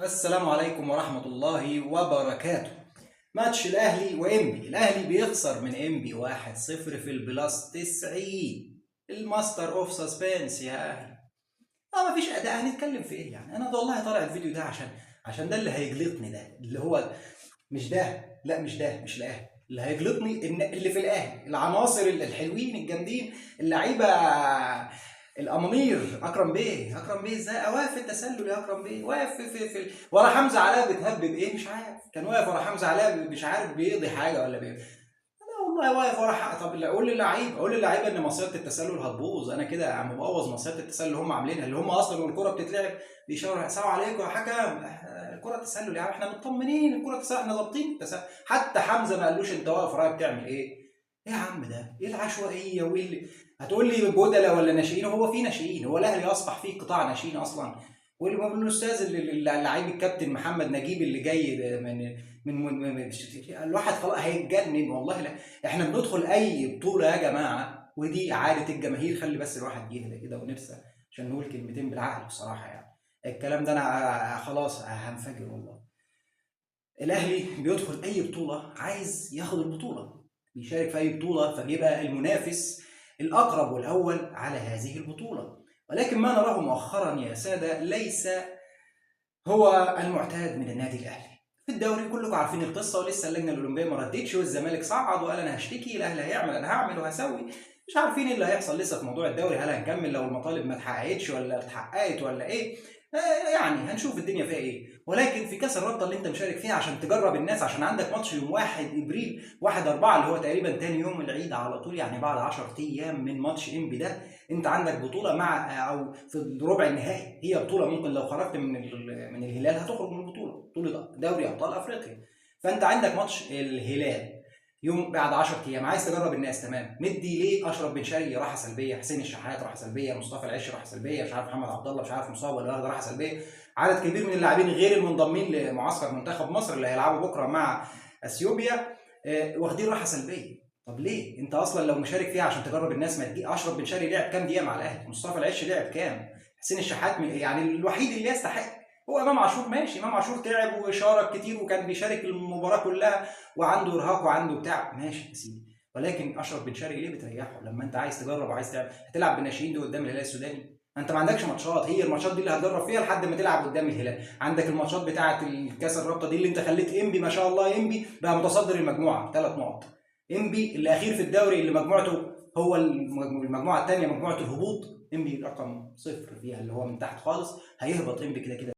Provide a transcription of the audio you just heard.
السلام عليكم ورحمة الله وبركاته. ماتش الأهلي وإنبي، الأهلي بيخسر من إنبي 1-0 في البلاس 90. الماستر أوف سسبنس يا أهلي. مفيش أداء، هنتكلم في إيه يعني؟ أنا ده والله طالع الفيديو ده عشان ده اللي هيجلطني، ده اللي هو مش ده، لا مش ده، مش الأهلي اللي هيجلطني، إن اللي في الأهلي العناصر الحلوين الجامدين، اللعيبة الامامير. اكرم بيه ازاي واقف في التسلل يا اكرم بيه؟ واقف ورا حمزه علاء بتهبب ايه مش عارف، كان واقف ورا حمزه علاء مش عارف بيقضي حاجه ولا بيه. انا والله واقف ورا طب قول للعيبه ان مصيده التسلل هتبوظ، انا كده عم ببوظ مصيده التسلل اللي هم عاملينها، اللي هم اصلا والكره بتتلعب بيشاوروا السلام عليكم يا حكم، الكره تسلل يا عم، احنا مطمنين الكره تسلل، احنا ظابطين التسلل. حتى حمزه ما قالوش انت واقف ورايا بتعمل ايه؟ ايه يا عم ده؟ ايه العشوائيه وايه اللي هتقول لي بدله ولا ناشئين؟ هو في ناشئين؟ هو الاهلي اصبح فيه قطاع ناشئين اصلا؟ والاستاذ اللعيب الكابتن محمد نجيب اللي جاي من الواحد خلاص هيتجنن والله. لا، احنا بندخل اي بطوله يا جماعه، ودي عاده الجماهير، خلي بس الواحد يهدى كده ونفسه عشان نقول كلمتين بالعقل بصراحه يعني. الكلام ده انا خلاص هنفجر والله. الاهلي بيدخل اي بطوله عايز ياخد البطوله، بيشارك في اي بطوله فبيبقى المنافس الاقرب والاول على هذه البطوله. ولكن ما نراه مؤخرا يا ساده ليس هو المعتاد من النادي الاهلي. في الدوري كلكم عارفين القصه، ولسه اللجنه الاولمبيه ما ردتش، والزمالك صعد وقال انا هشتكي، الاهلي هيعمل انا هعمل وهسوي. مش عارفين ايه اللي هيحصل لسه في موضوع الدوري، هل هنكمل لو المطالب ما اتحققتش ولا اتحققت ولا ايه؟ يعني هنشوف الدنيا فيها ايه. ولكن في كاس الرابطه اللي انت مشارك فيها عشان تجرب الناس، عشان عندك ماتش يوم 1 ابريل 1/4 اللي هو تقريبا تاني يوم العيد على طول، يعني بعد 10 ايام من ماتش انبي ده، انت عندك بطوله مع او في الربع النهائي، هي بطوله ممكن لو خرجت من الهلال هتخرج من البطوله، بطوله دوري ابطال افريقيا. فانت عندك ماتش الهلال يوم بعد 10 ايام، عايز تجرب الناس، تمام. مدي ليه اشرف بن شرقي راحه سلبيه، حسين الشحات راحه سلبيه، مصطفى العش راحه سلبيه، مش عارف محمد عبد الله مش عارف مصاب ولا واخد راحه سلبيه، عدد كبير من اللاعبين غير المنضمين لمعسكر منتخب مصر اللي هيلعبوا بكره مع اثيوبيا واخدين راحه سلبيه. طب ليه؟ انت اصلا لو مشارك فيها عشان تجرب الناس، ما تجي اشرف بن شرقي لعب كام دقيقه مع الاهلي؟ مصطفى العش لعب كام؟ حسين الشحات يعني الوحيد اللي يستحق هو امام عاشور. ماشي، امام عاشور تعب وشارك كتير وكان بيشارك المباراه كلها وعنده ارهاق وعنده بتاع، ماشي يا سيدي. ولكن اشرف بن شرقي ليه بتريحه لما انت عايز تجرب وعايز تعمل؟ هتلعب بالناشئين دي قدام الهلال السوداني؟ انت ما عندكش ماتشات، هي الماتشات دي اللي هتجرب فيها لحد ما تلعب قدام الهلال. عندك الماتشات بتاعه الكاس الرابطه دي اللي انت خليت انبي، ما شاء الله انبي بقى متصدر المجموعه 3 نقط. انبي الاخير في الدوري اللي مجموعته هو المجموعه الثانيه، مجموعه الهبوط، انبي رقم 0 فيها اللي هو من تحت خالص، هيهبط انبي كده كده.